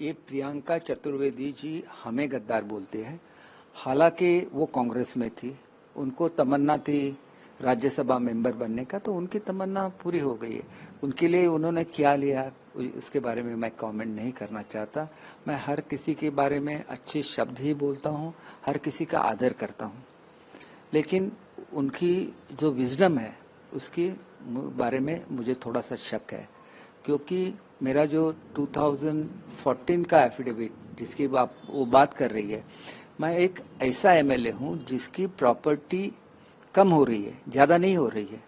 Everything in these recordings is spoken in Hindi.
ये प्रियंका चतुर्वेदी जी हमें गद्दार बोलते हैं। हालांकि वो कांग्रेस में थी, उनको तमन्ना थी राज्यसभा मेंबर बनने का, तो उनकी तमन्ना पूरी हो गई है। उनके लिए उन्होंने क्या लिया उसके बारे में मैं कमेंट नहीं करना चाहता। मैं हर किसी के बारे में अच्छे शब्द ही बोलता हूँ, हर किसी का आदर करता हूँ, लेकिन उनकी जो विजडम है उसके बारे में मुझे थोड़ा सा शक है, क्योंकि मेरा जो 2014 का एफिडेविट जिसकी वो बात कर रही है, मैं एक ऐसा एमएलए हूं जिसकी प्रॉपर्टी कम हो रही है, ज्यादा नहीं हो रही है।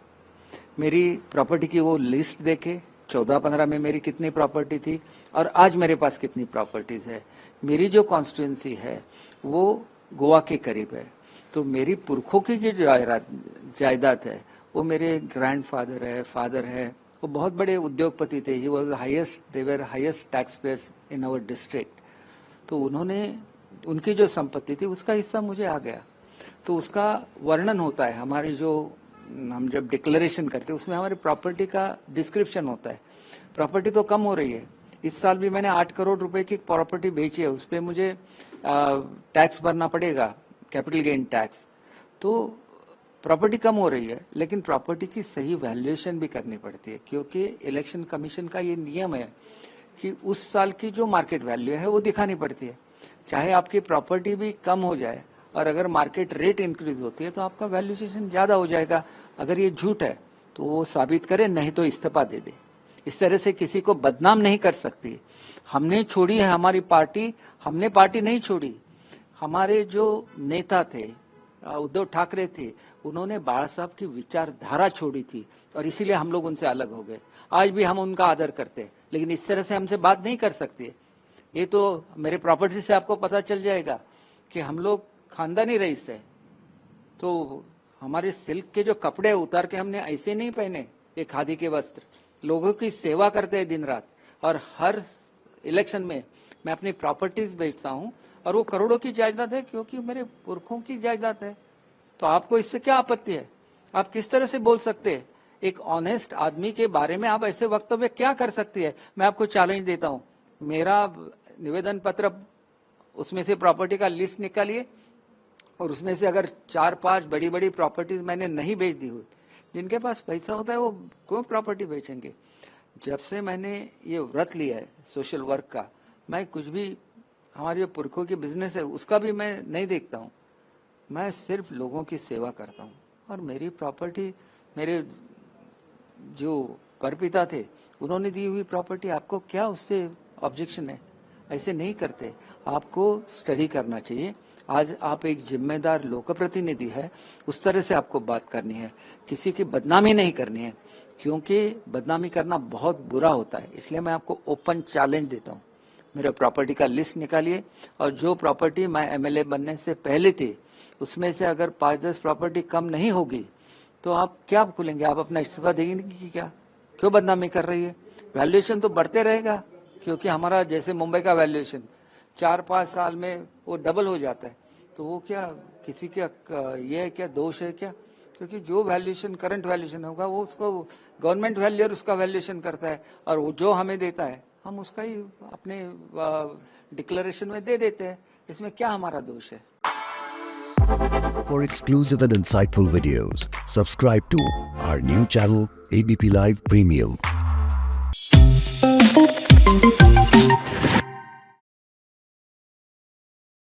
मेरी प्रॉपर्टी की वो लिस्ट देखे, 14-15 में मेरी कितनी प्रॉपर्टी थी और आज मेरे पास कितनी प्रॉपर्टीज है। मेरी जो कॉन्स्टिट्यूंसी है वो गोवा के करीब है, तो मेरी पुरखों की जो जायदाद है वो मेरे ग्रैंडफादर है, फादर है, वो बहुत बड़े उद्योगपति थे। He was they were highest tax payers in our district. तो उन्होंने, उनकी जो संपत्ति थी उसका हिस्सा मुझे आ गया, तो उसका वर्णन होता है हमारे जो हम जब डिक्लेरेशन करते हैं उसमें हमारी प्रॉपर्टी का डिस्क्रिप्शन होता है। प्रॉपर्टी तो कम हो रही है, इस साल भी मैंने 8 करोड़ रुपए की प्रॉपर्टी बेची है, उस पर मुझे टैक्स भरना पड़ेगा, कैपिटल गेन टैक्स। तो प्रॉपर्टी कम हो रही है, लेकिन प्रॉपर्टी की सही वैल्यूएशन भी करनी पड़ती है, क्योंकि इलेक्शन कमीशन का ये नियम है कि उस साल की जो मार्केट वैल्यू है वो दिखानी पड़ती है। चाहे आपकी प्रॉपर्टी भी कम हो जाए और अगर मार्केट रेट इंक्रीज होती है तो आपका वैल्यूएशन ज्यादा हो जाएगा। अगर ये झूठ है तो वो साबित करे, नहीं तो इस्तीफा दे दे। इस तरह से किसी को बदनाम नहीं कर सकती। हमने छोड़ी है हमारी पार्टी, हमने पार्टी नहीं छोड़ी। हमारे जो नेता थे उद्धव ठाकरे थे, उन्होंने बाला साहब की विचारधारा छोड़ी थी और इसीलिए हम लोग उनसे अलग हो गए। आज भी हम उनका आदर करते हैं, लेकिन इस तरह से हमसे बात नहीं कर सकते। ये तो मेरे प्रॉपर्टी से आपको पता चल जाएगा कि हम लोग खानदानी रईस है। तो हमारे सिल्क के जो कपड़े उतार के हमने ऐसे नहीं पहने, ये खादी के वस्त्र, लोगों की सेवा करते हैं दिन रात। और हर इलेक्शन में मैं अपनी प्रॉपर्टीज बेचता हूँ और वो करोड़ों की जायदाद है, क्योंकि मेरे पुरखों की जायदाद है। तो आपको इससे क्या आपत्ति है? आप किस तरह से बोल सकते हैं? एक ऑनेस्ट आदमी के बारे में आप ऐसे वक्तव्य क्या कर सकती है? मैं आपको चैलेंज देता हूँ, मेरा निवेदन पत्र, उसमें से प्रॉपर्टी का लिस्ट निकालिए और उसमें से अगर 4-5 बड़ी बड़ी प्रॉपर्टीज मैंने नहीं बेच दी हुई, जिनके पास पैसा होता है वो क्यों प्रॉपर्टी बेचेंगे? जब से मैंने ये व्रत लिया है सोशल वर्क का, मैं कुछ भी, हमारे जो पुरखों की बिजनेस है उसका भी मैं नहीं देखता हूँ। मैं सिर्फ लोगों की सेवा करता हूँ। और मेरी प्रॉपर्टी, मेरे जो परपिता थे उन्होंने दी हुई प्रॉपर्टी, आपको क्या उससे ऑब्जेक्शन है? ऐसे नहीं करते। आपको स्टडी करना चाहिए। आज आप एक जिम्मेदार लोकप्रतिनिधि है, उस तरह से आपको बात करनी है, किसी की बदनामी नहीं करनी है, क्योंकि बदनामी करना बहुत बुरा होता है। इसलिए मैं आपको ओपन चैलेंज देता हूँ, मेरे प्रॉपर्टी का लिस्ट निकालिए और जो प्रॉपर्टी मैं एमएलए बनने से पहले थी उसमें से अगर 5-10 प्रॉपर्टी कम नहीं होगी तो आप क्या खोलेंगे? आप अपना इस्तीफा देंगे कि क्या? क्यों बदनामी कर रही है? वैल्यूएशन तो बढ़ते रहेगा, क्योंकि हमारा जैसे मुंबई का वैल्यूएशन 4-5 साल में वो डबल हो जाता है। तो वो क्या किसी का ये है क्या, दोष है क्या? क्योंकि जो वैल्यूएशन, करंट वैल्यूएशन होगा वो उसको गवर्नमेंट वैल्यूअर उसका वैल्यूएशन करता है और वो जो हमें देता है हम उसका ही अपने डिक्लेरेशन में दे देते हैं। इसमें क्या हमारा दोष है? For exclusive and insightful videos, subscribe to our new channel ABP Live Premium.